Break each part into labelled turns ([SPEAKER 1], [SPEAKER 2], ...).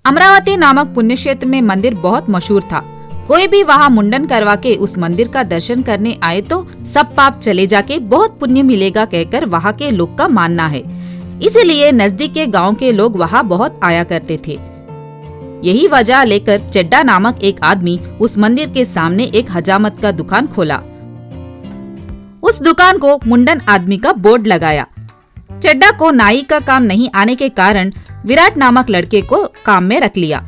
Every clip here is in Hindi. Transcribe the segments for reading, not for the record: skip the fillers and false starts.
[SPEAKER 1] अमरावती नामक पुण्य क्षेत्र में मंदिर बहुत मशहूर था। कोई भी वहाँ मुंडन करवा के उस मंदिर का दर्शन करने आए तो सब पाप चले जाके बहुत पुण्य मिलेगा कहकर वहाँ के लोग का मानना है। इसीलिए नजदीक के गांव के लोग वहाँ बहुत आया करते थे। यही वजह लेकर चड्डा नामक एक आदमी उस मंदिर के सामने एक हजामत का दुकान खोला। उस दुकान को मुंडन आदमी का बोर्ड लगाया। चड्डा को नाई का काम नहीं आने के कारण विराट नामक लड़के को काम में रख लिया।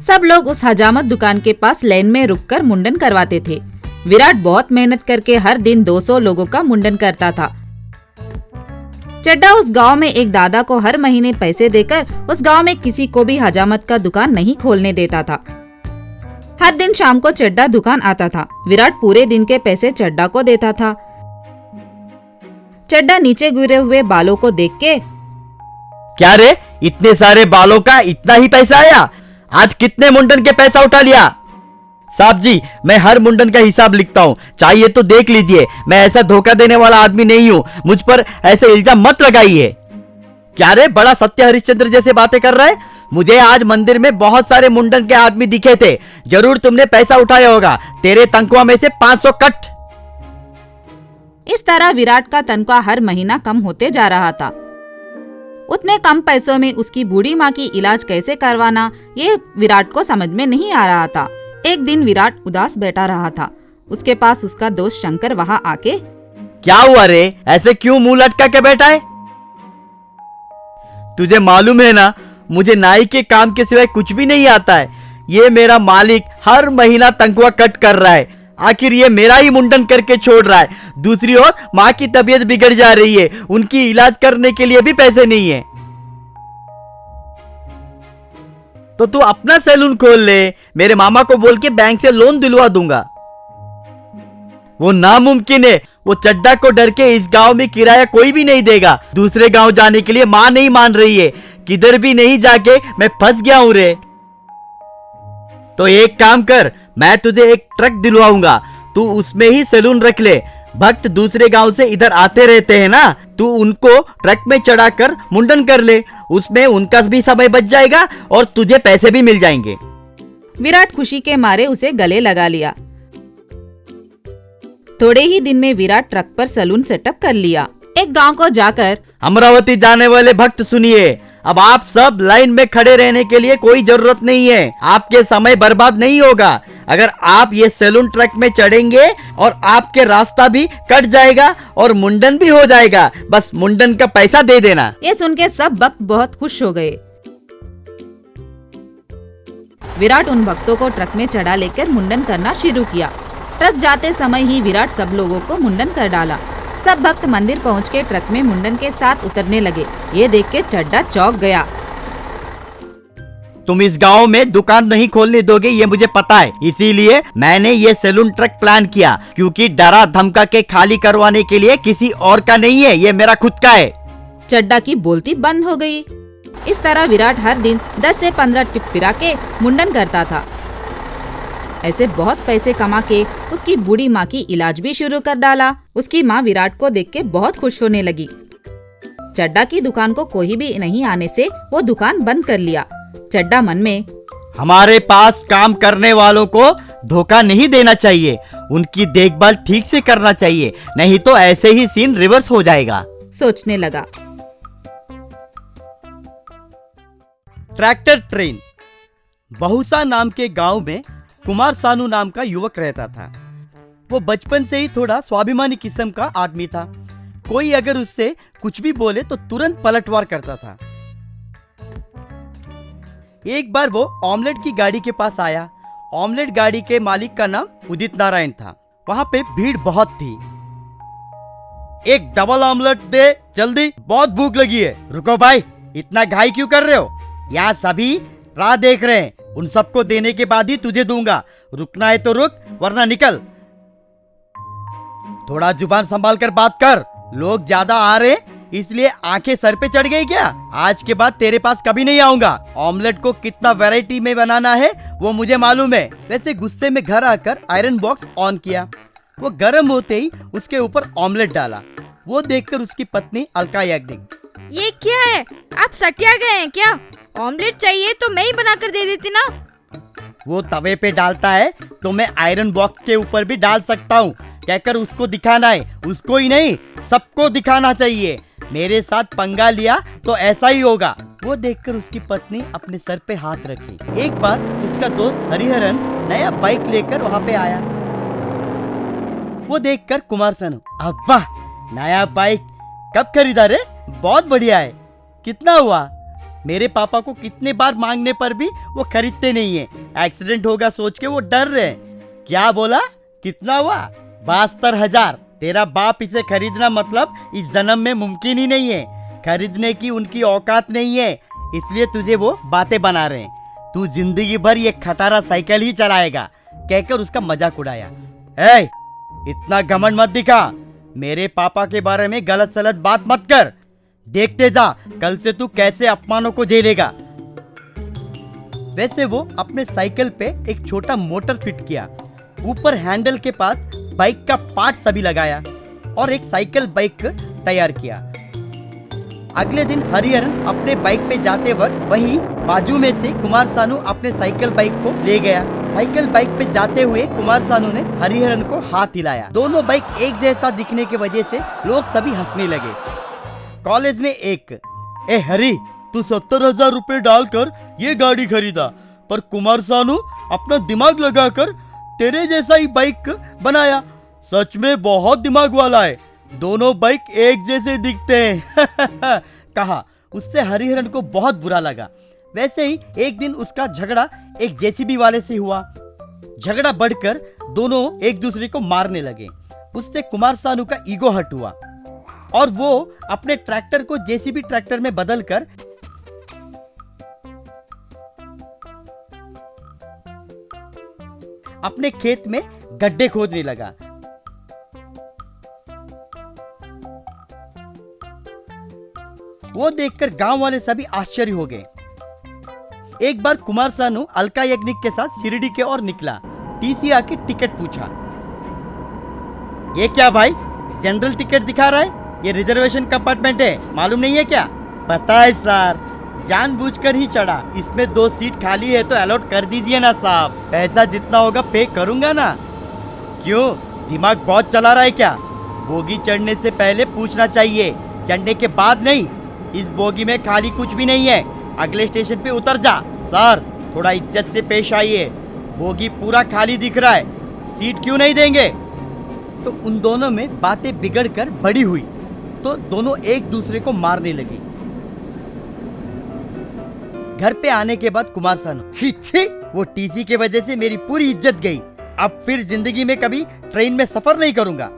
[SPEAKER 1] सब लोग उस हजामत दुकान के पास लाइन में रुककर मुंडन करवाते थे। विराट बहुत मेहनत करके हर दिन 200 लोगों का मुंडन करता था। चड्डा उस गांव में एक दादा को हर महीने पैसे देकर उस गांव में किसी को भी हजामत का दुकान नहीं खोलने देता था। हर दिन शाम को चड्डा दुकान आता था। विराट पूरे दिन के पैसे चड्डा को देता था। चड्डा नीचे गिरे हुए बालों को देख के,
[SPEAKER 2] क्या रे, इतने सारे बालों का इतना ही पैसा आया? आज कितने मुंडन के पैसा उठा लिया? साहब जी, मैं हर मुंडन का हिसाब लिखता हूँ, चाहिए तो देख लीजिए। मैं ऐसा धोखा देने वाला आदमी नहीं हूँ, मुझ पर ऐसे इल्जाम मत लगाइए। क्या रे, बड़ा सत्य हरिश्चंद्र जैसे बातें कर रहा है? मुझे आज मंदिर में बहुत सारे मुंडन के आदमी दिखे थे, जरूर तुमने पैसा उठाया होगा। तेरे तनख्वाह में से 500 कट।
[SPEAKER 1] इस तरह विराट का तनख्वाह हर महीना कम होते जा रहा था। उतने कम पैसों में उसकी बूढ़ी माँ की इलाज कैसे करवाना, ये विराट को समझ में नहीं आ रहा था। एक दिन विराट उदास बैठा रहा था। उसके पास उसका दोस्त शंकर वहाँ आके,
[SPEAKER 2] क्या हुआ रे, ऐसे क्यों मुंह लटका के बैठा है? तुझे मालूम है ना, मुझे नाई के काम के सिवाय कुछ भी नहीं आता है। ये मेरा मालिक हर महीना तनख्वाह कट कर रहा है। आखिर ये मेरा ही मुंडन करके छोड़ रहा है। दूसरी ओर माँ की तबीयत बिगड़ जा रही है, उनकी इलाज करने के लिए भी पैसे नहीं है। तो तू अपना सैलून खोल ले, मेरे मामा को बोल के बैंक से लोन दिलवा दूंगा। वो नामुमकिन है। वो चड्डा को डर के इस गांव में किराया कोई भी नहीं देगा। दूसरे गांव जाने के लिए माँ नहीं मान रही है। किधर भी नहीं जाके मैं फंस गया हूं रे। तो एक काम कर, मैं तुझे एक ट्रक दिलवाऊंगा, तू उसमें ही सैलून रख ले। भक्त दूसरे गांव से इधर आते रहते हैं ना, तू उनको ट्रक में चढ़ाकर मुंडन कर ले। उसमें उनका भी समय बच जाएगा और तुझे पैसे भी मिल जाएंगे।
[SPEAKER 1] विराट खुशी के मारे उसे गले लगा लिया। थोड़े ही दिन में विराट ट्रक पर सैलून सेटअप कर लिया। एक गांव को जाकर,
[SPEAKER 2] अमरावती जाने वाले भक्त सुनिए, अब आप सब लाइन में खड़े रहने के लिए कोई जरूरत नहीं है। आपके समय बर्बाद नहीं होगा अगर आप ये सैलून ट्रक में चढ़ेंगे, और आपके रास्ता भी कट जाएगा और मुंडन भी हो जाएगा। बस मुंडन का पैसा दे देना।
[SPEAKER 1] ये सुन के सब भक्त बहुत खुश हो गए। विराट उन भक्तों को ट्रक में चढ़ा लेकर मुंडन करना शुरू किया। ट्रक जाते समय ही विराट सब लोगों को मुंडन कर डाला। सब भक्त मंदिर पहुंच के ट्रक में मुंडन के साथ उतरने लगे। ये देख के चड्डा चौंक गया।
[SPEAKER 2] तुम इस गांव में दुकान नहीं खोलने दोगे, ये मुझे पता है। इसीलिए मैंने ये सैलून ट्रक प्लान किया, क्योंकि डरा धमका के खाली करवाने के लिए किसी और का नहीं है, ये मेरा खुद का है।
[SPEAKER 1] चड्डा की बोलती बंद हो गई। इस तरह विराट हर दिन 10 से 15 टिप फिरा के मुंडन करता था। ऐसे बहुत पैसे कमा के उसकी बूढ़ी माँ की इलाज भी शुरू कर डाला। उसकी माँ विराट को देख के बहुत खुश होने लगी। चड्डा की दुकान को कोई भी नहीं आने से वो दुकान बंद कर लिया। चड्डा मन में,
[SPEAKER 2] हमारे पास काम करने वालों को धोखा नहीं देना चाहिए, उनकी देखभाल ठीक से करना चाहिए, नहीं तो ऐसे ही सीन रिवर्स हो जाएगा,
[SPEAKER 1] सोचने लगा।
[SPEAKER 2] Tractor train. बहुसा नाम के गांव में कुमार सानू नाम का युवक रहता था। वो बचपन से ही थोड़ा स्वाभिमानी किस्म का आदमी था। कोई अगर उससे कुछ भी बोले तो तुरंत पलटवार करता था। एक बार वो ऑमलेट की गाड़ी के पास आया। ऑमलेट गाड़ी के मालिक का नाम उदित नारायण था। वहां पे भीड़ बहुत थी। एक डबल ऑमलेट दे जल्दी, बहुत भूख लगी है। रुको भाई, इतना घाई क्यों कर रहे हो? यहाँ सभी राह देख रहे हैं, उन सबको देने के बाद ही तुझे दूंगा। रुकना है तो रुक, वरना निकल। थोड़ा जुबान संभाल कर बात कर, लोग ज्यादा आ रहे इसलिए आंखें सर पे चढ़ गई क्या? आज के बाद तेरे पास कभी नहीं आऊंगा। ऑमलेट को कितना वैरायटी में बनाना है वो मुझे मालूम है। वैसे गुस्से में घर आकर आयरन बॉक्स ऑन किया। वो गर्म होते ही उसके ऊपर ऑमलेट डाला। वो देखकर उसकी पत्नी अलका याग्निक,
[SPEAKER 3] ये क्या है? आप सटिया गए हैं क्या? ऑमलेट चाहिए तो मैं ही बनाकर दे देती ना।
[SPEAKER 2] वो तवे पे डालता है तो मैं आयरन बॉक्स के ऊपर भी डाल सकता हूँ कहकर उसको दिखाना है। उसको ही नहीं, सबको दिखाना चाहिए। मेरे साथ पंगा लिया तो ऐसा ही होगा। वो देखकर उसकी पत्नी अपने सर पे हाथ रखी। एक बार उसका दोस्त हरिहरन नया बाइक लेकर वहाँ पे आया। वो देखकर कुमार सानू, अब्बा नया बाइक कब खरीदा रे? बहुत बढ़िया है। कितना हुआ? मेरे पापा को कितने बार मांगने पर भी वो खरीदते नहीं है। एक्सीडेंट होगा सोच के वो डर रहे हैं। क्या बोला? कितना हुआ? 72,000। तेरा बाप इसे खरीदना मतलब इस जन्म में मुमकिन ही नहीं है। खरीदने की उनकी औकात नहीं है, इसलिए तुझे वो बातें बना रहे हैं। तू जिंदगी भर ये खटारा साइकिल ही चलाएगा कहकर उसका मजाक उड़ाया। ए, इतना घमंड मत दिखा। मेरे पापा के बारे में गलत सलत बात मत कर। देखते जा कल से तू कैसे अपमानों को झेलेगा। वैसे वो अपने साइकिल पे एक छोटा मोटर फिट किया, ऊपर हैंडल के पास बाइक का पार्ट सभी लगाया और एक साइकिल बाइक तैयार किया। अगले दिन हरिहरन अपने बाइक पे जाते वक्त वहीं बाजू में से कुमार सानू अपने साइकिल बाइक को ले गया। साइकिल बाइक पे जाते हुए कुमार सानू ने हरिहरन को हाथ हिलाया। दोनों बाइक एक जैसा दिखने की वजह से लोग सभी हंसने लगे। कॉलेज में एक, ए हरी, तू 70,000 रुपए डालकर ये गाड़ी खरीदा, पर कुमार सानू अपना दिमाग लगाकर तेरे जैसा ही बाइक बनाया। सच में बहुत दिमाग वाला है। दोनों बाइक एक जैसे दिखते हैं कहा। उससे हरिहरन को बहुत बुरा लगा। वैसे ही एक दिन उसका झगड़ा एक जेसीबी वाले से हुआ। झगड़ा बढ़कर दोनों एक दूसरे को मारने लगे। उससे कुमार सानू का ईगो हर्ट हुआ और वो अपने ट्रैक्टर को जेसीबी ट्रैक्टर में बदलकर अपने खेत में गड्ढे खोदने लगा। वो देखकर गांव वाले सभी आश्चर्य हो गए। एक बार कुमार सानू अलका याग्निक के साथ शिरडी के ओर निकला। टीसी आके टिकट पूछा। ये क्या भाई, जनरल टिकट दिखा रहा है? ये रिजर्वेशन कंपार्टमेंट है, मालूम नहीं है क्या? पता है सर, जानबूझकर ही चढ़ा। इसमें 2 सीट खाली है तो अलॉट कर दीजिए ना साहब। पैसा जितना होगा पे करूंगा ना। क्यों, दिमाग बहुत चला रहा है क्या? बोगी चढ़ने से पहले पूछना चाहिए, चढ़ने के बाद नहीं। इस बोगी में खाली कुछ भी नहीं है, अगले स्टेशन पे उतर जा। सर थोड़ा इज्जत से पेश आइए, बोगी पूरा खाली दिख रहा है, सीट क्यों नहीं देंगे? तो उन दोनों में बातें बिगड़कर बड़ी हुई तो दोनों एक दूसरे को मारने लगे। घर पे आने के बाद कुमार सानू, छी छी, वो टीसी के वजह से मेरी पूरी इज्जत गई। अब फिर जिंदगी में कभी ट्रेन में सफर नहीं करूंगा।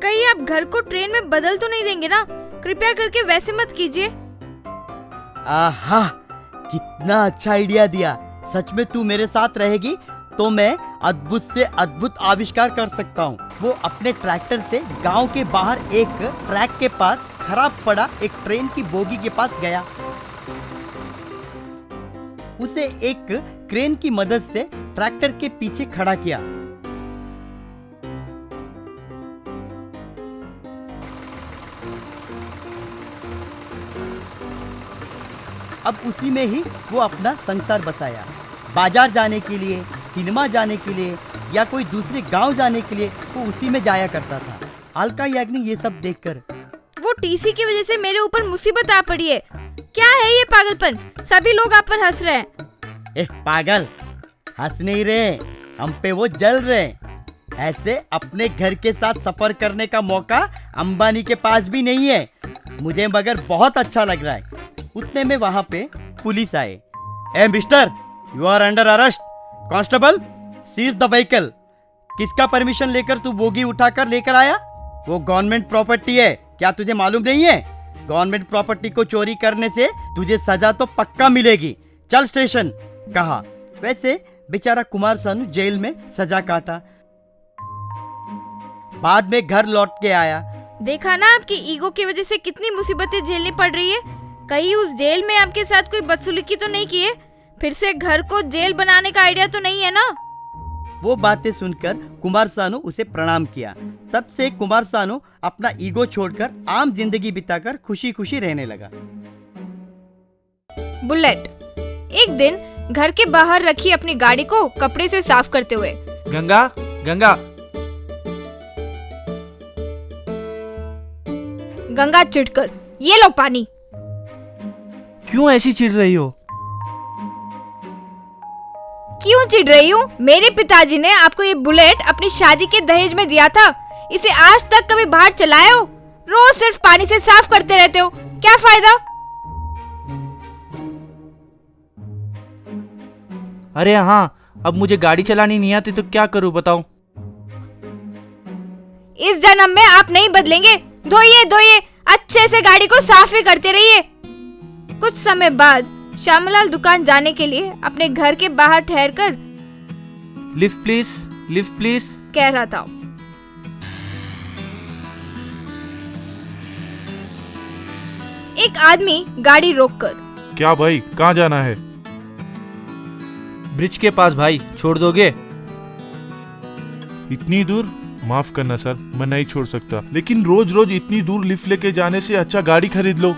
[SPEAKER 3] कहीं आप घर को ट्रेन में बदल तो नहीं देंगे ना? कृपया करके वैसे मत कीजिए।
[SPEAKER 2] आहा, कितना अच्छा आइडिया दिया। सच में तू मेरे साथ रहेगी तो मैं अद्भुत से अद्भुत आविष्कार कर सकता हूँ। वो अपने ट्रैक्टर से गांव के बाहर एक ट्रैक के पास खराब पड़ा एक ट्रेन की बोगी के पास गया। उसे एक क्रेन की मदद से ट्रैक्टर के पीछे खड़ा किया। अब उसी में ही वो अपना संसार बसाया। बाजार जाने के लिए, सिनेमा जाने के लिए या कोई दूसरे गांव जाने के लिए वो उसी में जाया करता था। अलका याग्निक ये सब देखकर,
[SPEAKER 3] वो टीसी की वजह से मेरे ऊपर मुसीबत आ पड़ी है। क्या है ये पागलपन? सभी लोग आप पर हंस रहे हैं।
[SPEAKER 2] पागल, हंस नहीं रहे, हम पे वो जल रहे। ऐसे अपने घर के साथ सफर करने का मौका अंबानी के पास भी नहीं है। मुझे मगर बहुत अच्छा लग रहा है। उतने में वहां पे पुलिस आए। ए mister, you are under arrest. Constable, seize the vehicle. किसका परमिशन लेकर तू बोगी उठाकर लेकर आया? वो गवर्नमेंट प्रॉपर्टी है, क्या तुझे मालूम नहीं है? गवर्नमेंट प्रॉपर्टी को चोरी करने से तुझे सजा तो पक्का मिलेगी। चल स्टेशन कहा। वैसे बेचारा कुमार सानू जेल में सजा काटा। बाद में घर लौट के आया।
[SPEAKER 3] देखा ना, आपकी ईगो की वजह से कितनी मुसीबतें झेलनी पड़ रही है। कहीं उस जेल में आपके साथ कोई बदसलूकी तो नहीं किए? फिर से घर को जेल बनाने का आइडिया तो नहीं है ना?
[SPEAKER 2] वो बातें सुनकर कुमार सानू उसे प्रणाम किया। तब से कुमार सानू अपना ईगो छोड़कर आम जिंदगी बिताकर खुशी खुशी रहने लगा।
[SPEAKER 3] बुलेट एक दिन घर के बाहर रखी अपनी गाड़ी को कपड़े से साफ करते हुए,
[SPEAKER 4] गंगा गंगा
[SPEAKER 3] गंगा चिढ़कर, ये लो पानी।
[SPEAKER 4] क्यों ऐसी चिढ़ रही हो?
[SPEAKER 3] क्यों चिढ़ रही हूँ? मेरे पिताजी ने आपको ये बुलेट अपनी शादी के दहेज में दिया था। इसे आज तक कभी बाहर चलाए हो? रोज सिर्फ पानी से साफ करते रहते हो, क्या फायदा?
[SPEAKER 4] अरे हाँ, अब मुझे गाड़ी चलानी नहीं आती तो क्या करूँ बताओ?
[SPEAKER 3] इस जन्म में आप नहीं बदलेंगे। धोइए धोइए, अच्छे से गाड़ी को साफ ही करते रहिए। कुछ समय बाद श्यामलाल दुकान जाने के लिए अपने घर के बाहर ठहरकर
[SPEAKER 4] लिफ्ट प्लीज, लिफ्ट प्लीज
[SPEAKER 3] कह रहा था। एक आदमी गाड़ी रोककर,
[SPEAKER 5] क्या भाई, कहाँ जाना है?
[SPEAKER 4] ब्रिज के पास भाई, छोड़ दोगे?
[SPEAKER 5] इतनी दूर? माफ करना सर, मैं नहीं छोड़ सकता, लेकिन रोज रोज इतनी दूर लिफ्ट लेके जाने से अच्छा गाड़ी खरीद लो।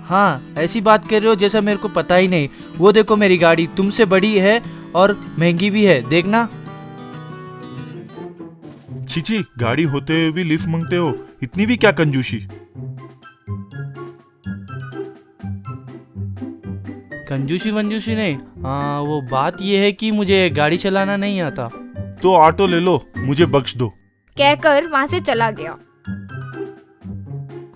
[SPEAKER 4] हाँ, ऐसी बात कर रहे हो जैसा मेरे को पता ही नहीं। वो देखो मेरी गाड़ी तुमसे बड़ी है और महंगी भी है, देखना।
[SPEAKER 5] छीछी, गाड़ी होते हुए भी लिफ्ट मांगते हो, इतनी भी क्या कंजूसी।
[SPEAKER 4] कंजूसी वंजूसी नहीं, हाँ वो बात ये है कि मुझे गाड़ी चलाना नहीं आता।
[SPEAKER 5] तो ऑटो ले लो, मुझे बख्श दो।
[SPEAKER 3] कहकर वहां से चला गया।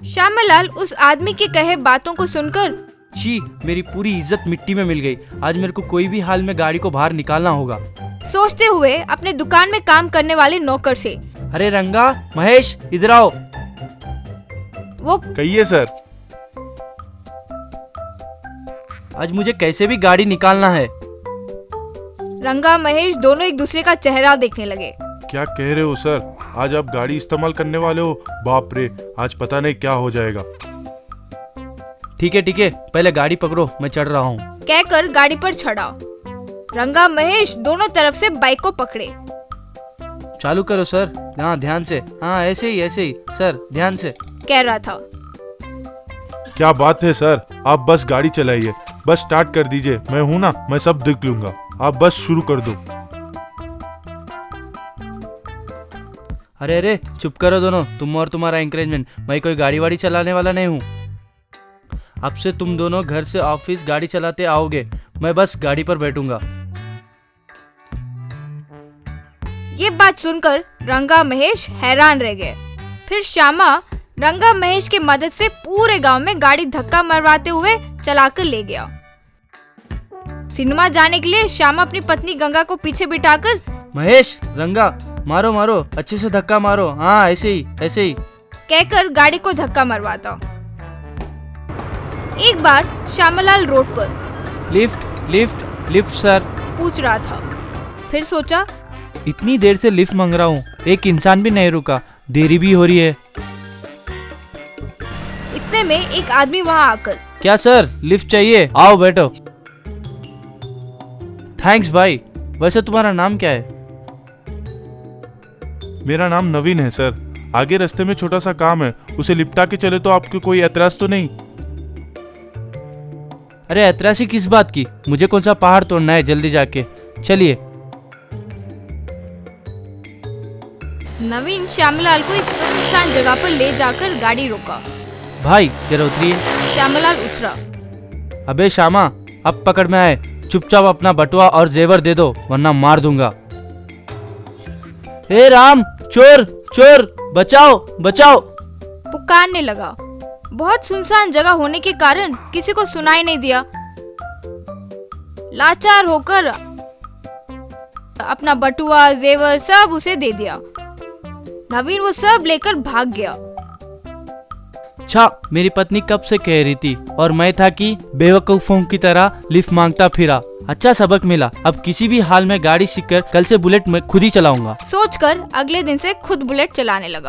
[SPEAKER 3] श्यामलाल उस आदमी के कहे बातों को सुनकर,
[SPEAKER 4] छी, मेरी पूरी इज्जत मिट्टी में मिल गई। आज मेरे को कोई भी हाल में गाड़ी को बाहर निकालना होगा।
[SPEAKER 3] सोचते हुए अपने दुकान में काम करने वाले नौकर से,
[SPEAKER 4] अरे रंगा, महेश, इधर आओ।
[SPEAKER 3] वो
[SPEAKER 5] कहिए सर।
[SPEAKER 4] आज मुझे कैसे भी गाड़ी निकालना है।
[SPEAKER 3] रंगा महेश दोनों एक दूसरे का चेहरा देखने लगे।
[SPEAKER 5] क्या कह रहे हो सर? आज आप गाड़ी इस्तेमाल करने वाले हो? बाप रे, आज पता नहीं क्या हो जाएगा।
[SPEAKER 4] ठीक है, पहले गाड़ी पकड़ो, मैं चढ़ रहा हूँ।
[SPEAKER 3] कहकर गाड़ी पर चढ़ा। रंगा महेश दोनों तरफ से बाइक को पकड़े।
[SPEAKER 4] चालू करो सर। हाँ, ध्यान से। हाँ, ऐसे ही सर, ध्यान से।
[SPEAKER 3] कह रहा था।
[SPEAKER 5] क्या बात है सर, आप बस गाड़ी चलाइए, बस स्टार्ट कर दीजिए, मैं हूँ ना, मैं सब देख लूंगा, आप बस शुरू कर दो।
[SPEAKER 4] अरे चुप करो दोनों, तुम और तुम्हारा एंकरेजमेंट। मैं कोई गाड़ी वाड़ी चलाने वाला नहीं हूँ। अब से तुम दोनों घर से ऑफिस गाड़ी चलाते आओगे, मैं बस गाड़ी पर बैठूंगा।
[SPEAKER 3] ये बात सुनकर रंगा महेश हैरान रह गए। फिर श्यामा रंगा महेश की मदद से पूरे गांव में गाड़ी धक्का मरवाते हुए चलाकर ले गया। सिनेमा जाने के लिए श्यामा अपनी पत्नी गंगा को पीछे बिठाकर,
[SPEAKER 4] महेश, रंगा, मारो, अच्छे से धक्का मारो। हाँ, ऐसे ही
[SPEAKER 3] कहकर गाड़ी को धक्का मरवाता। एक बार श्यामलाल रोड पर
[SPEAKER 4] लिफ्ट सर
[SPEAKER 3] पूछ रहा था। फिर सोचा,
[SPEAKER 4] इतनी देर से लिफ्ट मांग रहा हूँ, एक इंसान भी नहीं रुका, देरी भी हो रही है।
[SPEAKER 3] इतने में एक आदमी वहाँ आकर,
[SPEAKER 4] क्या सर, लिफ्ट चाहिए? आओ बैठो। थैंक्स भाई। वैसे तुम्हारा नाम क्या है?
[SPEAKER 5] मेरा नाम नवीन है सर। आगे रास्ते में छोटा सा काम है, उसे निपटा के चले तो आपको कोई ऐतराज तो नहीं?
[SPEAKER 4] अरे ऐतराज़ी किस बात की? मुझे कौन सा पहाड़ तोड़ना है, जल्दी जाके चलिए।
[SPEAKER 3] नवीन श्यामलाल को एक सुनसान जगह पर ले जाकर गाड़ी रोका।
[SPEAKER 4] भाई जरा उतरिए।
[SPEAKER 3] श्यामलाल उतरा।
[SPEAKER 4] अबे श्यामा, अब पकड़ में आए, चुपचाप अपना बटुआ और जेवर दे दो वरना मार दूंगा। हे राम, चोर बचाओ।
[SPEAKER 3] पुकारने लगा। बहुत सुनसान जगह होने के कारण किसी को सुनाई नहीं दिया। लाचार होकर अपना बटुआ जेवर सब उसे दे दिया। नवीन वो सब लेकर भाग गया।
[SPEAKER 4] अच्छा, मेरी पत्नी कब से कह रही थी और मैं था कि बेवकूफों की तरह लिफ्ट मांगता फिरा। अच्छा सबक मिला, अब किसी भी हाल में गाड़ी सीखकर कल से बुलेट में खुद ही चलाऊंगा।
[SPEAKER 3] सोचकर अगले दिन से खुद बुलेट चलाने लगा।